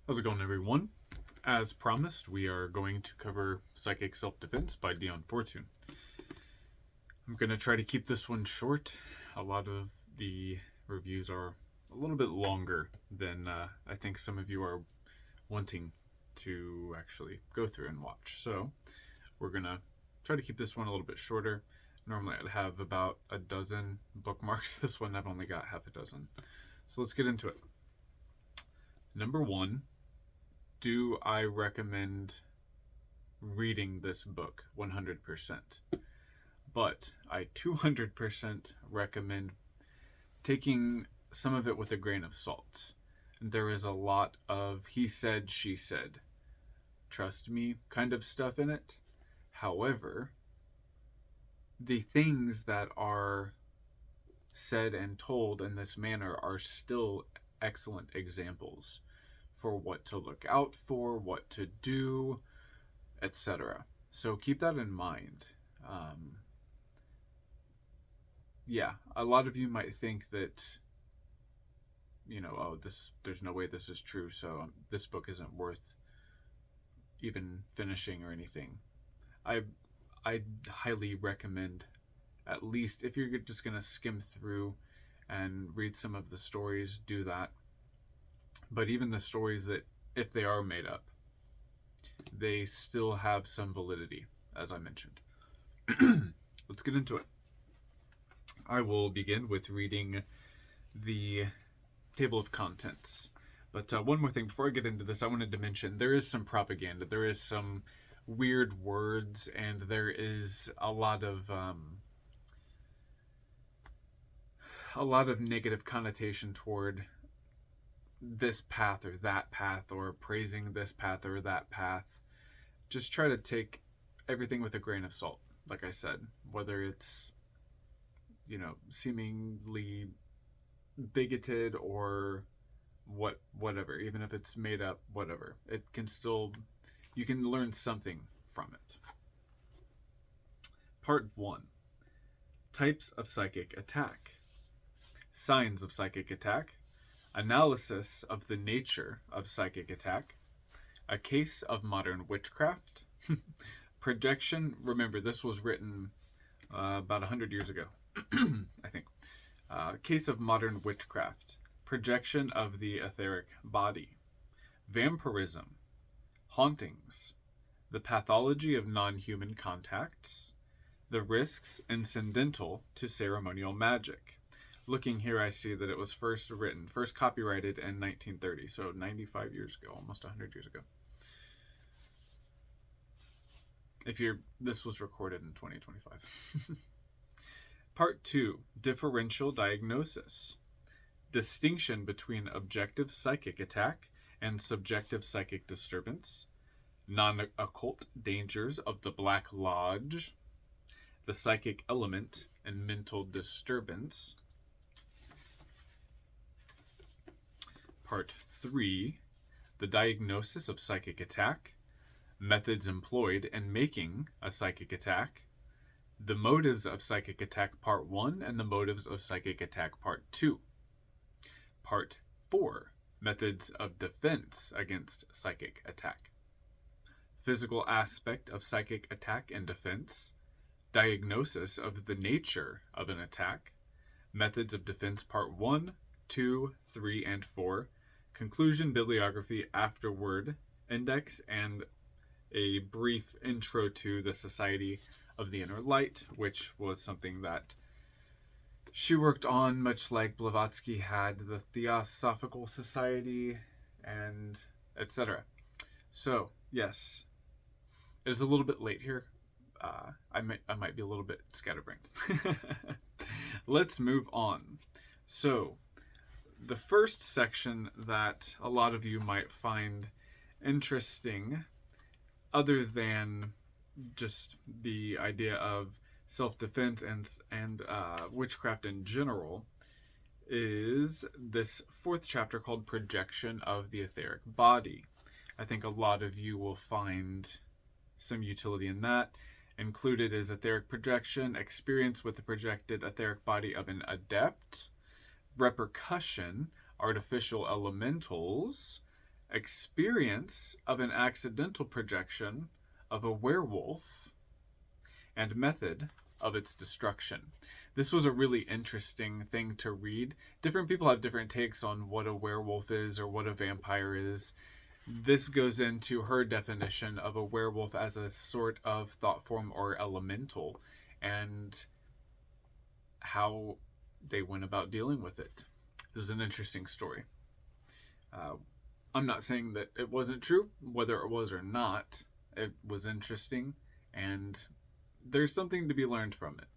How's it going, everyone? As promised, we are going to cover Psychic Self-Defense by Dion Fortune. I'm going to try to keep this one short. A lot of the reviews are a little bit longer than I think some of you are wanting to actually go through and watch. So we're going to try to keep this one a little bit shorter. Normally I'd have about a dozen bookmarks. This one I've only got half a dozen. So let's get into it. Number one, do I recommend reading this book 100%? But I 200% recommend taking some of it with a grain of salt. There is a lot of he said, she said, trust me kind of stuff in it. However, the things that are said and told in this manner are still excellent examples for what to look out for, what to do, etc. So keep that in mind. A lot of you might think that, there's no way this is true, so this book isn't worth even finishing or anything. I highly recommend, at least if you're just going to skim through and read some of the stories, do that. But even the stories that, if they are made up, they still have some validity, as I mentioned. Let's get into it. I will begin with reading the table of contents. But one more thing before I get into this, I wanted to mention there is some propaganda. There is some weird words, and there is a lot of negative connotation toward this path or that path, or praising this path or that path. Just try to take everything with a grain of salt, like I said, whether it's seemingly bigoted or whatever, even if it's made up, whatever, it can still, you can learn something from it. Part 1. Types of psychic attack. Signs of psychic attack. Analysis of the nature of psychic attack. A case of modern witchcraft. Projection. Remember, this was written about 100 years ago, I think. Case of modern witchcraft. Projection of the etheric body. Vampirism. Hauntings. The pathology of non-human contacts. The risks incidental to ceremonial magic. Looking here, I see that it was first copyrighted in 1930, so 95 years ago, almost 100 years ago. This was recorded in 2025. Part 2, differential diagnosis. Distinction between objective psychic attack and subjective psychic disturbance. Non-occult dangers of the Black Lodge. The psychic element and mental disturbance. Part 3, the diagnosis of psychic attack, methods employed in making a psychic attack, the motives of psychic attack Part 1 and the motives of psychic attack Part 2. Part 4, methods of defense against psychic attack. Physical aspect of psychic attack and defense, diagnosis of the nature of an attack, methods of defense Part 1, 2, 3, and 4, conclusion, bibliography, afterword, index, and a brief intro to the Society of the Inner Light, which was something that she worked on, much like Blavatsky had the Theosophical Society, and etc. So, yes, it is a little bit late here. I might be a little bit scatterbrained. Let's move on. So, the first section that a lot of you might find interesting, other than just the idea of self-defense and witchcraft in general, is this fourth chapter called Projection of the Etheric Body. I think a lot of you will find some utility in that. Included is etheric projection, experience with the projected etheric body of an adept, repercussion, artificial elementals, experience of an accidental projection of a werewolf, and method of its destruction. This was a really interesting thing to read. Different people have different takes on what a werewolf is or what a vampire is. This goes into her definition of a werewolf as a sort of thought form or elemental, and how they went about dealing with it. It was an interesting story. I'm not saying that it wasn't true. Whether it was or not, it was interesting, and there's something to be learned from it.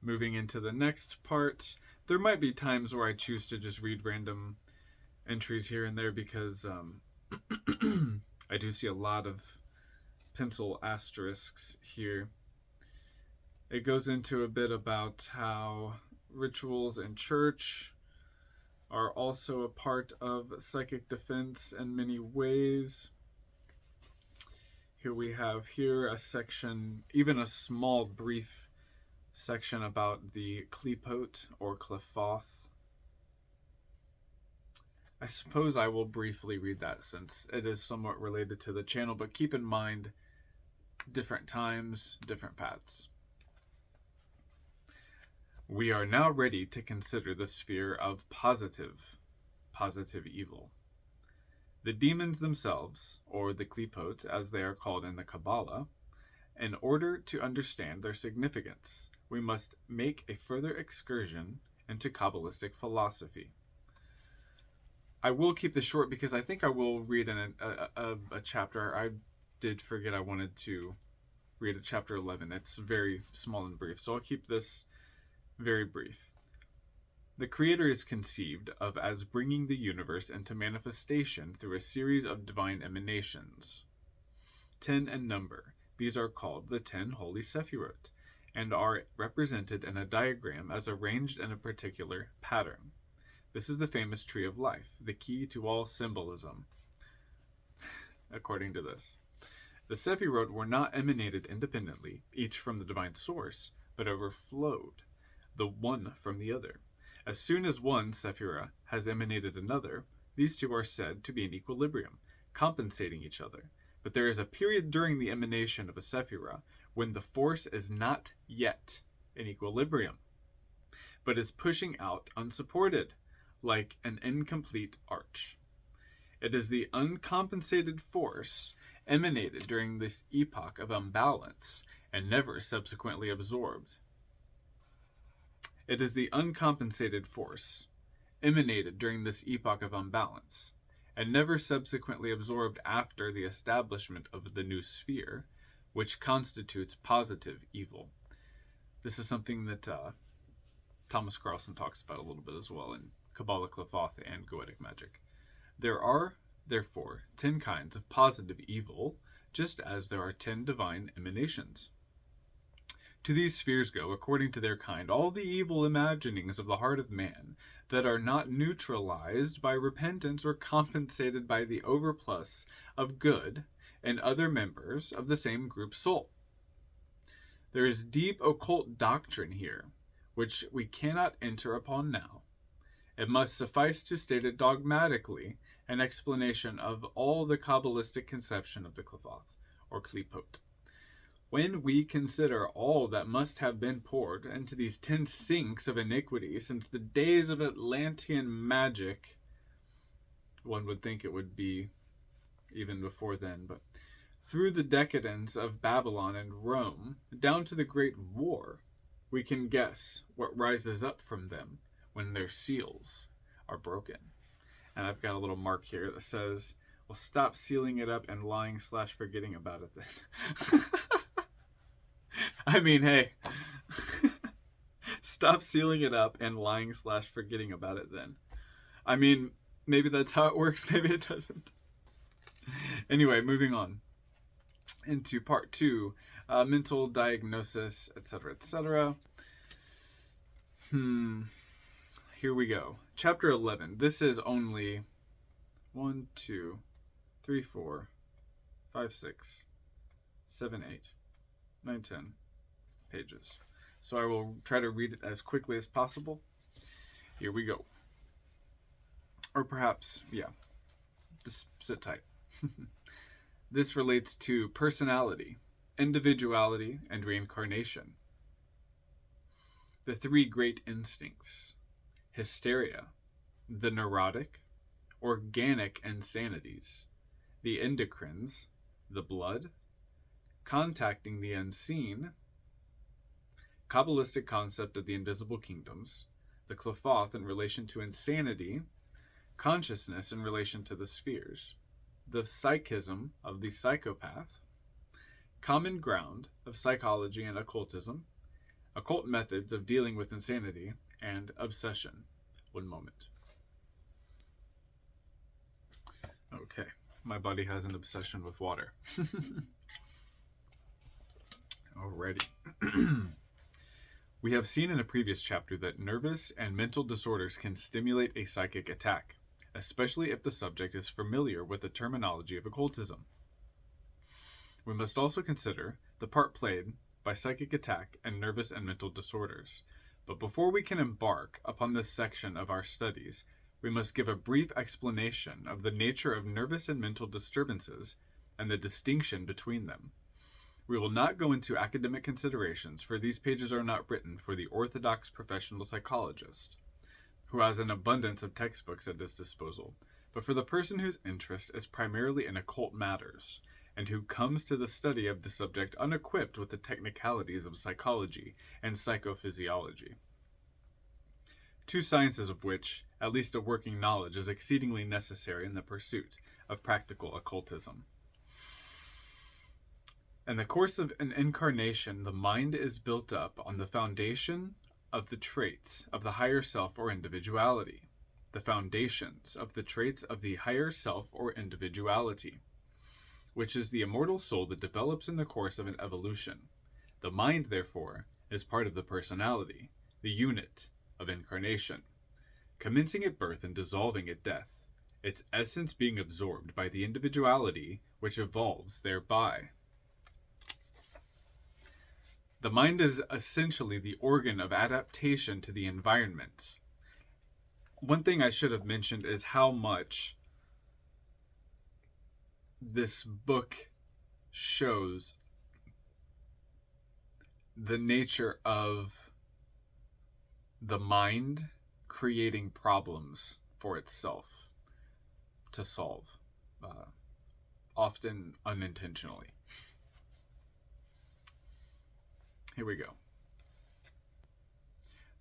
Moving into the next part, there might be times where I choose to just read random entries here and there because I do see a lot of pencil asterisks here. It goes into a bit about how rituals in church are also a part of psychic defense in many ways. Here we have a section, even a small brief section about the Qliphoth or Qliphoth. I suppose I will briefly read that since it is somewhat related to the channel, but keep in mind different times, different paths. We are now ready to consider the sphere of positive evil. The demons themselves, or the Qliphoth as they are called in the Kabbalah, in order to understand their significance, we must make a further excursion into Kabbalistic philosophy. I will keep this short because I think I will read a chapter. I did forget I wanted to read a chapter 11. It's very small and brief, so I'll keep this very brief. The Creator is conceived of as bringing the universe into manifestation through a series of divine emanations. 10 in number, these are called the 10 Holy Sephirot, and are represented in a diagram as arranged in a particular pattern. This is the famous tree of life, the key to all symbolism, according to this. The Sephirot were not emanated independently, each from the divine source, but overflowed, the one from the other. As soon as one Sephirah has emanated another, these two are said to be in equilibrium, compensating each other. But there is a period during the emanation of a Sephirah when the force is not yet in equilibrium, but is pushing out unsupported, like an incomplete arch. It is the uncompensated force emanated during this epoch of unbalance and never subsequently absorbed. It is the uncompensated force emanated during this epoch of unbalance and never subsequently absorbed after the establishment of the new sphere, which constitutes positive evil. This is something that Thomas Carlson talks about a little bit as well in Kabbalah, Qliphoth, and Goetic magic. There are, therefore, 10 kinds of positive evil, just as there are 10 divine emanations. To these spheres go, according to their kind, all the evil imaginings of the heart of man that are not neutralized by repentance or compensated by the overplus of good and other members of the same group soul. There is deep occult doctrine here, which we cannot enter upon now. It must suffice to state it dogmatically, an explanation of all the Kabbalistic conception of the Qliphoth, or Qliphoth. When we consider all that must have been poured into these 10 sinks of iniquity since the days of Atlantean magic, one would think it would be even before then, but through the decadence of Babylon and Rome, down to the Great War, we can guess what rises up from them when their seals are broken. And I've got a little mark here that says, well, stop sealing it up and lying/forgetting about it then. I mean, hey, stop sealing it up and lying/forgetting about it then. I mean, maybe that's how it works, maybe it doesn't. Anyway, moving on into part 2, mental diagnosis, etc., etc. Here we go. Chapter 11. This is only 1, 2, 3, 4, 5, 6, 7, 8, 9, 10 pages. So I will try to read it as quickly as possible. Here we go. Or perhaps, yeah. Just sit tight. This relates to personality, individuality, and reincarnation. The three great instincts: hysteria, the neurotic, organic insanities, the endocrines, the blood, contacting the unseen, Kabbalistic concept of the invisible kingdoms, the Qliphoth in relation to insanity, consciousness in relation to the spheres, the psychism of the psychopath, common ground of psychology and occultism, occult methods of dealing with insanity, and obsession. One moment. Okay, my body has an obsession with water. Alrighty. We have seen in a previous chapter that nervous and mental disorders can stimulate a psychic attack, especially if the subject is familiar with the terminology of occultism. We must also consider the part played by psychic attack and nervous and mental disorders. But before we can embark upon this section of our studies, we must give a brief explanation of the nature of nervous and mental disturbances and the distinction between them. We will not go into academic considerations, for these pages are not written for the orthodox professional psychologist, who has an abundance of textbooks at his disposal, but for the person whose interest is primarily in occult matters, and who comes to the study of the subject unequipped with the technicalities of psychology and psychophysiology. Two sciences of which, at least a working knowledge, is exceedingly necessary in the pursuit of practical occultism. In the course of an incarnation, the mind is built up on the foundation of the traits of the higher self or individuality. The foundations of the traits of the higher self or individuality, which is the immortal soul that develops in the course of an evolution. The mind, therefore, is part of the personality, the unit of incarnation, commencing at birth and dissolving at death, its essence being absorbed by the individuality which evolves thereby. The mind is essentially the organ of adaptation to the environment. One thing I should have mentioned is how much this book shows the nature of the mind creating problems for itself to solve, often unintentionally. Here we go.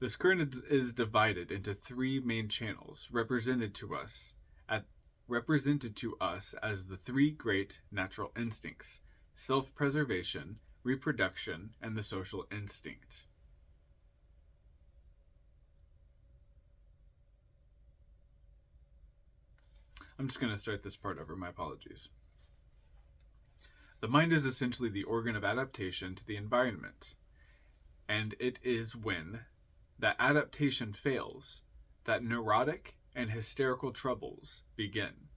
This current is divided into three main channels, represented to us as the three great natural instincts: self-preservation, reproduction, and the social instinct. I'm just going to start this part over. My apologies. The mind is essentially the organ of adaptation to the environment, and it is when that adaptation fails that neurotic and hysterical troubles begin.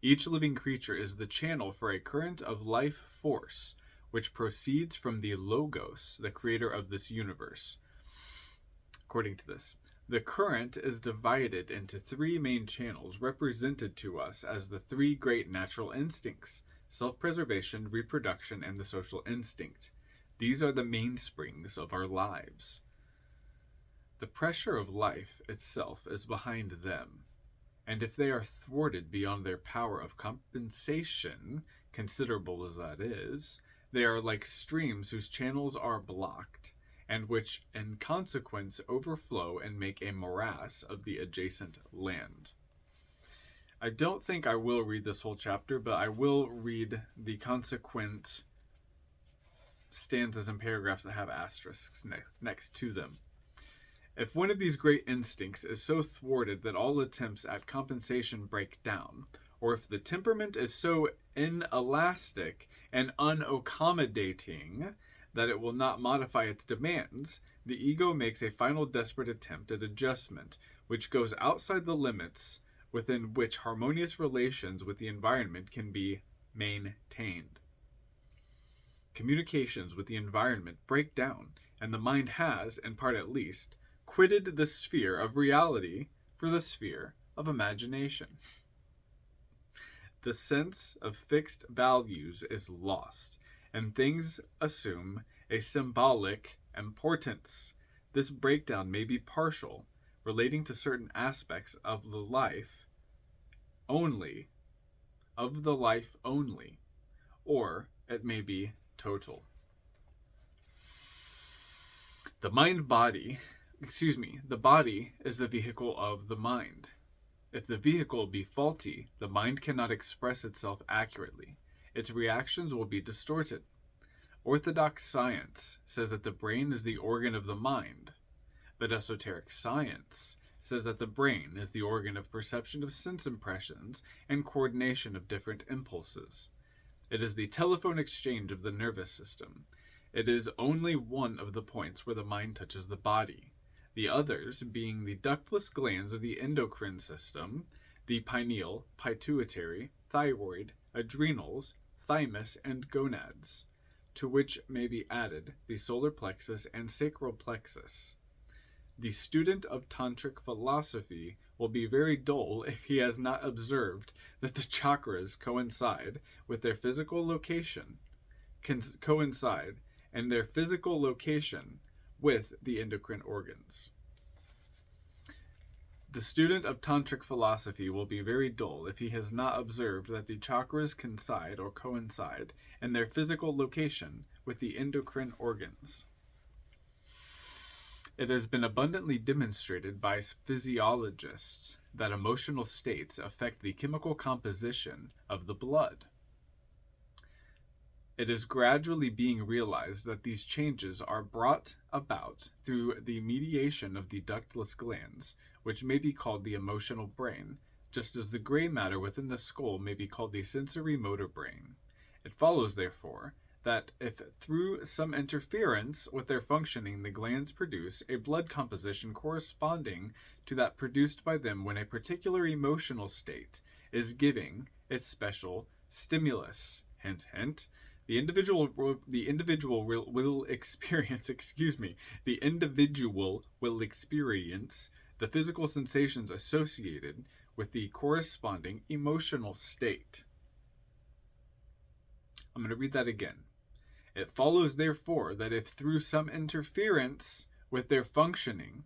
Each living creature is the channel for a current of life force which proceeds from the Logos, the creator of this universe. According to this, the current is divided into three main channels, represented to us as the three great natural instincts: self-preservation, reproduction, and the social instinct. These are the mainsprings of our lives. The pressure of life itself is behind them, and if they are thwarted beyond their power of compensation, considerable as that is, they are like streams whose channels are blocked, and which in consequence overflow and make a morass of the adjacent land. I don't think I will read this whole chapter, but I will read the consequent stanzas and paragraphs that have asterisks next to them. If one of these great instincts is so thwarted that all attempts at compensation break down, or if the temperament is so inelastic and unaccommodating that it will not modify its demands, the ego makes a final desperate attempt at adjustment, which goes outside the limits within which harmonious relations with the environment can be maintained. Communications with the environment break down, and the mind has, in part at least, quitted the sphere of reality for the sphere of imagination. the sense of fixed values is lost, and things assume a symbolic importance. This breakdown may be partial, relating to certain aspects of the life only, or it may be total. The body is the vehicle of the mind. If the vehicle be faulty, the mind cannot express itself accurately. Its reactions will be distorted. Orthodox science says that the brain is the organ of the mind, but esoteric science says that the brain is the organ of perception of sense impressions and coordination of different impulses. It is the telephone exchange of the nervous system. It is only one of the points where the mind touches the body, the others being the ductless glands of the endocrine system, the pineal, pituitary, thyroid, adrenals, thymus, and gonads, to which may be added the solar plexus and sacral plexus. The student of tantric philosophy will be very dull if he has not observed that the chakras coincide with their physical location, and their physical location with the endocrine organs. The student of tantric philosophy will be very dull if he has not observed that the chakras coincide in their physical location with the endocrine organs. It has been abundantly demonstrated by physiologists that emotional states affect the chemical composition of the blood. It is gradually being realized that these changes are brought about through the mediation of the ductless glands, which may be called the emotional brain, just as the gray matter within the skull may be called the sensory motor brain. It follows, therefore, that if through some interference with their functioning the glands produce a blood composition corresponding to that produced by them when a particular emotional state is giving its special stimulus, hint, hint, the individual will experience the physical sensations associated with the corresponding emotional state. I'm going to read that again. It follows, therefore, that if through some interference with their functioning,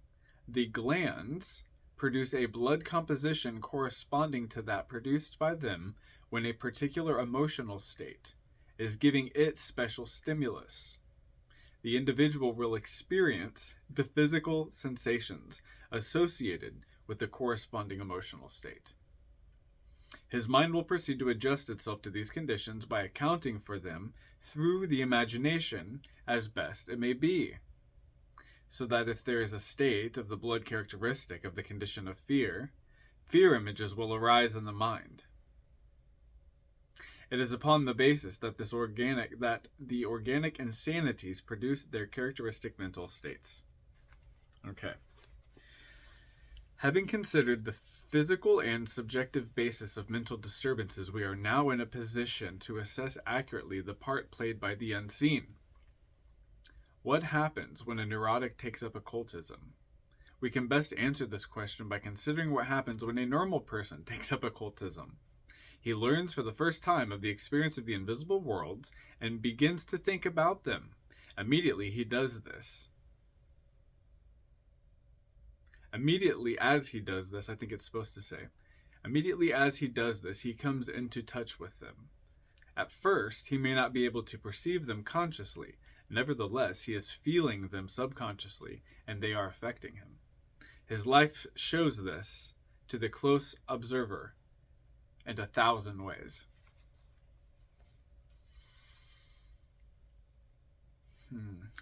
the glands produce a blood composition corresponding to that produced by them when a particular emotional state is giving it special stimulus, the individual will experience the physical sensations associated with the corresponding emotional state. His mind will proceed to adjust itself to these conditions by accounting for them through the imagination as best it may be, so that if there is a state of the blood characteristic of the condition of fear, fear images will arise in the mind. It is upon the basis that the organic insanities produce their characteristic mental states. Okay. Having considered the physical and subjective basis of mental disturbances, we are now in a position to assess accurately the part played by the unseen. What happens when a neurotic takes up occultism? We can best answer this question by considering what happens when a normal person takes up occultism. He learns for the first time of the experience of the invisible worlds and begins to think about them. Immediately as he does this, he comes into touch with them. At first, he may not be able to perceive them consciously. Nevertheless, he is feeling them subconsciously, and they are affecting him. His life shows this to the close observer in 1,000 ways.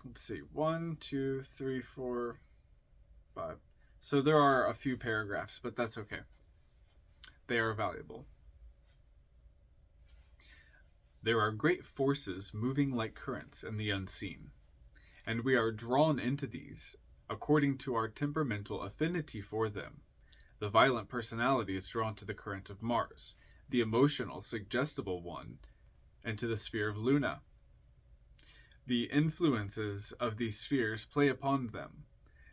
Let's see. 1, 2, 3, 4, 5. So there are a few paragraphs, but that's okay. They are valuable. There are great forces moving like currents in the unseen, and we are drawn into these according to our temperamental affinity for them. The violent personality is drawn to the current of Mars, the emotional, suggestible one, into the sphere of Luna. The influences of these spheres play upon them.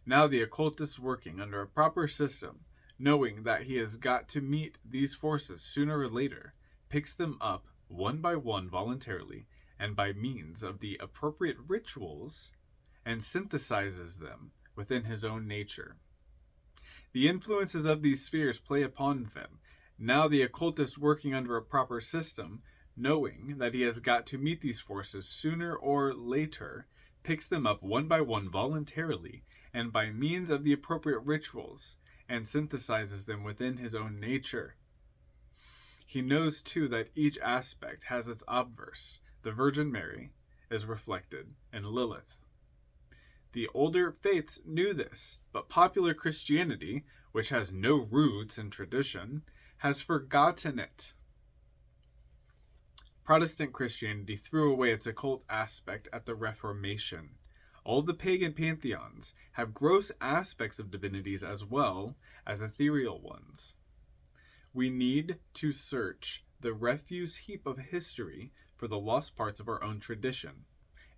Now the occultist working under a proper system, knowing that he has got to meet these forces sooner or later, picks them up one by one voluntarily and by means of the appropriate rituals and synthesizes them within his own nature. The influences of these spheres play upon them. Now the occultist, working under a proper system, knowing that he has got to meet these forces sooner or later, picks them up one by one voluntarily and by means of the appropriate rituals and synthesizes them within his own nature. He knows too that each aspect has its obverse. The Virgin Mary is reflected in Lilith. The older faiths knew this, but popular Christianity, which has no roots in tradition, has forgotten it. Protestant Christianity threw away its occult aspect at the Reformation. All the pagan pantheons have gross aspects of divinities as well as ethereal ones. We need to search the refuse heap of history for the lost parts of our own tradition,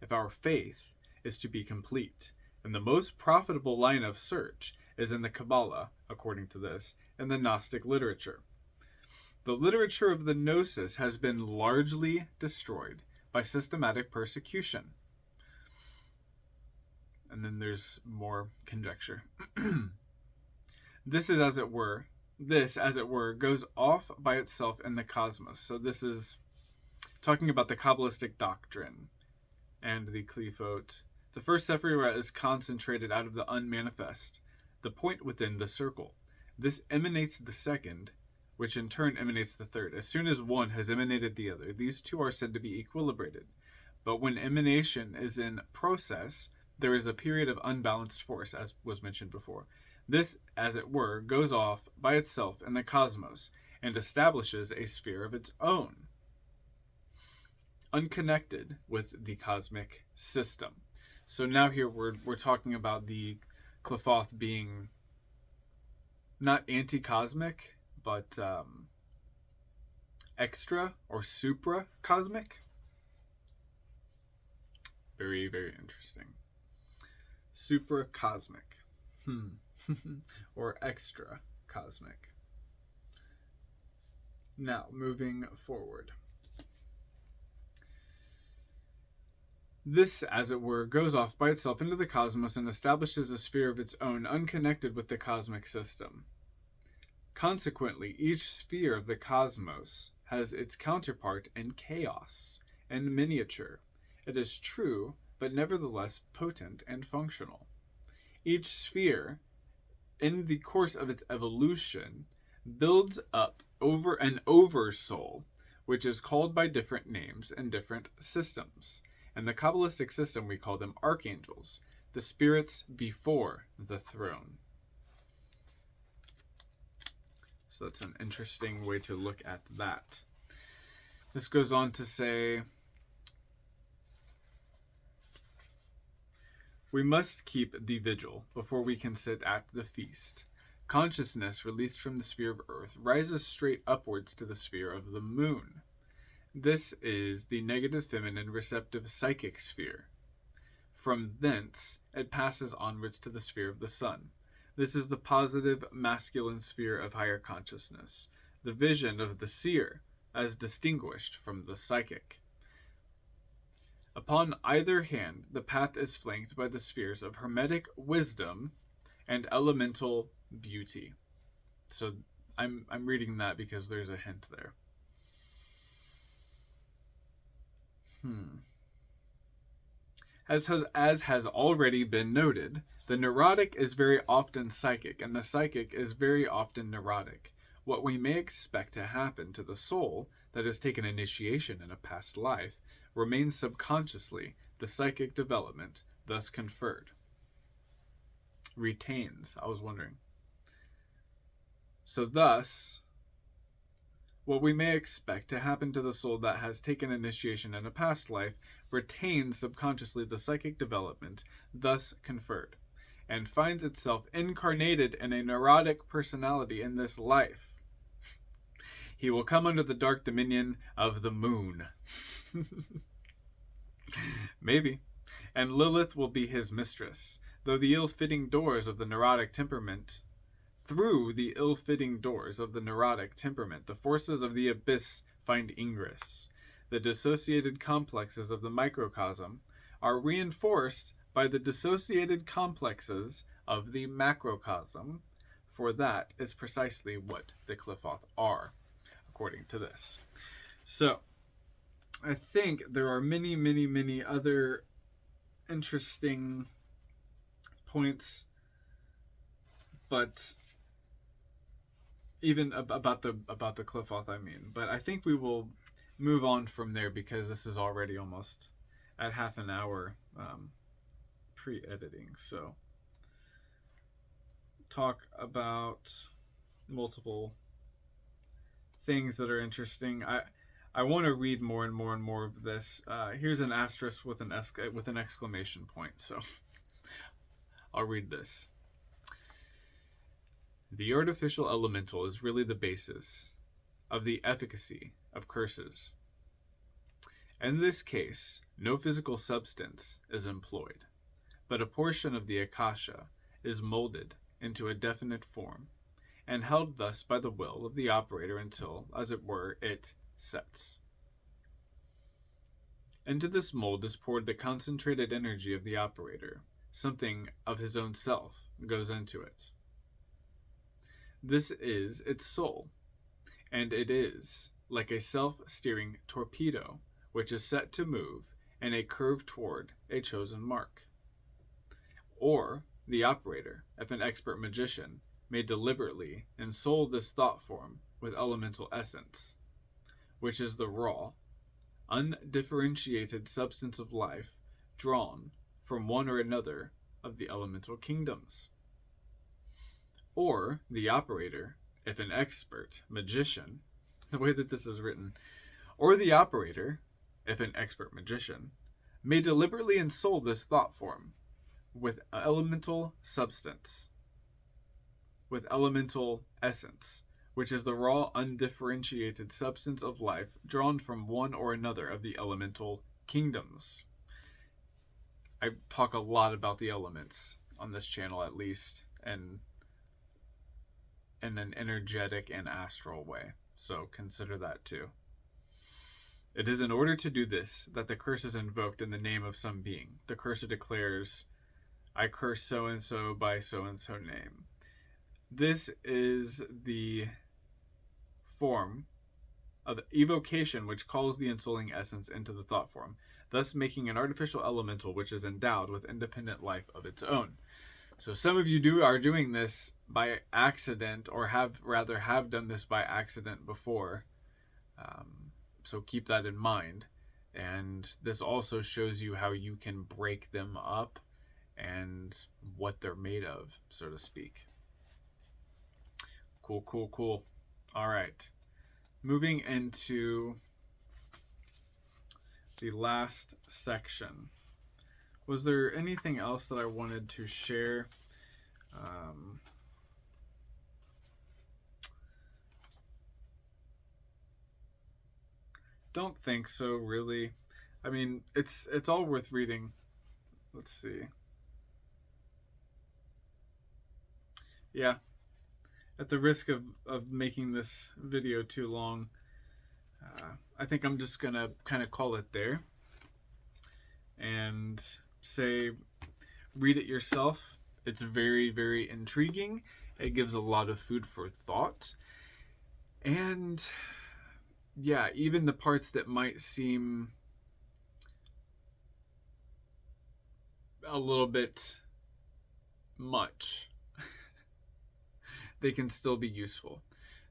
if our faith is to be complete. And the most profitable line of search is in the Kabbalah, according to this, and the Gnostic literature. The literature of the Gnosis has been largely destroyed by systematic persecution. And then there's more conjecture. This, as it were, goes off by itself in the cosmos. So this is talking about the Kabbalistic doctrine and the Qlīphot. The first Sephirah is concentrated out of the unmanifest, the point within the circle. This emanates the second, which in turn emanates the third. As soon as one has emanated the other, these two are said to be equilibrated. But when emanation is in process, there is a period of unbalanced force, as was mentioned before. This, as it were, goes off by itself in the cosmos and establishes a sphere of its own, unconnected with the cosmic system. So now here we're talking about the Qlīphot being not anti-cosmic, but extra or supra-cosmic. Very, very interesting. Supra-cosmic. Or extra-cosmic. Now, moving forward. This, as it were, goes off by itself into the cosmos and establishes a sphere of its own, unconnected with the cosmic system. Consequently, each sphere of the cosmos has its counterpart in chaos and miniature. It is true, but nevertheless potent and functional. Each sphere, in the course of its evolution, builds up over an oversoul, which is called by different names in different systems. In the Kabbalistic system, we call them archangels, the spirits before the throne. So that's an interesting way to look at that. This goes on to say, we must keep the vigil before we can sit at the feast. Consciousness, released from the sphere of earth, rises straight upwards to the sphere of the moon. This is the negative feminine receptive psychic sphere. From thence, it passes onwards to the sphere of the sun. This is the positive masculine sphere of higher consciousness, the vision of the seer, as distinguished from the psychic. Upon either hand, the path is flanked by the spheres of hermetic wisdom and elemental beauty. So I'm reading that because there's a hint there. As has already been noted, the neurotic is very often psychic, and the psychic is very often neurotic. What we may expect to happen to the soul that has taken initiation in a past life remains subconsciously the psychic development thus conferred. Retains, I was wondering. So thus, what we may expect to happen to the soul that has taken initiation in a past life retains subconsciously the psychic development thus conferred, and finds itself incarnated in a neurotic personality in this life. He will come under the dark dominion of the moon. Maybe. And Lilith will be his mistress, though the ill-fitting doors of the neurotic temperament Through the ill-fitting doors of the neurotic temperament, the forces of the abyss find ingress. The dissociated complexes of the microcosm are reinforced by the dissociated complexes of the macrocosm, for that is precisely what the Qliphoth are, according to this. So, I think there are many, many, many other interesting points, but even about the Qliphoth, I mean. But I think we will move on from there because this is already almost at half an hour pre-editing. So talk about multiple things that are interesting. I want to read more and more and more of this. Here's an asterisk with an exclamation point. So I'll read this. The artificial elemental is really the basis of the efficacy of curses. In this case, no physical substance is employed, but a portion of the akasha is molded into a definite form and held thus by the will of the operator until, as it were, it sets. Into this mold is poured the concentrated energy of the operator. Something of his own self goes into it. This is its soul, and it is like a self-steering torpedo which is set to move in a curve toward a chosen mark. Or the operator, if an expert magician, may deliberately ensoul this thought form with elemental essence, which is the raw, undifferentiated substance of life drawn from one or another of the elemental kingdoms. Or the operator, if an expert magician, the way that this is written, or the operator, if an expert magician, may deliberately ensoul this thought form with elemental substance, with elemental essence, which is the raw, undifferentiated substance of life drawn from one or another of the elemental kingdoms. I talk a lot about the elements on this channel, at least, and in an energetic and astral way. So consider that too. It is in order to do this that the curse is invoked in the name of some being. The cursor declares, I curse so-and-so by so-and-so name. This is the form of evocation which calls the ensouling essence into the thought form, thus making an artificial elemental which is endowed with independent life of its own. So some of you are doing this by accident, or have done this by accident before. So keep that in mind. And this also shows you how you can break them up and what they're made of, so to speak. Cool. All right. Moving into the last section. Was there anything else that I wanted to share? Don't think so, really. I mean, it's all worth reading. Let's see. Yeah. At the risk of making this video too long, I think I'm just going to kind of call it there and say read it yourself. It's very, very intriguing. It gives a lot of food for thought. And yeah, even the parts that might seem a little bit much, they can still be useful.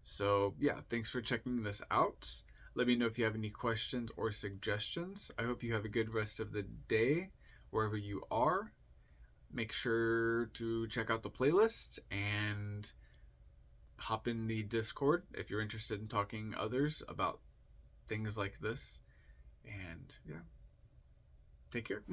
So yeah, thanks for checking this out. Let me know if you have any questions or suggestions. I hope you have a good rest of the day wherever you are. Make sure to check out the playlists and hop in the Discord if you're interested in talking to others about things like this. And yeah, take care.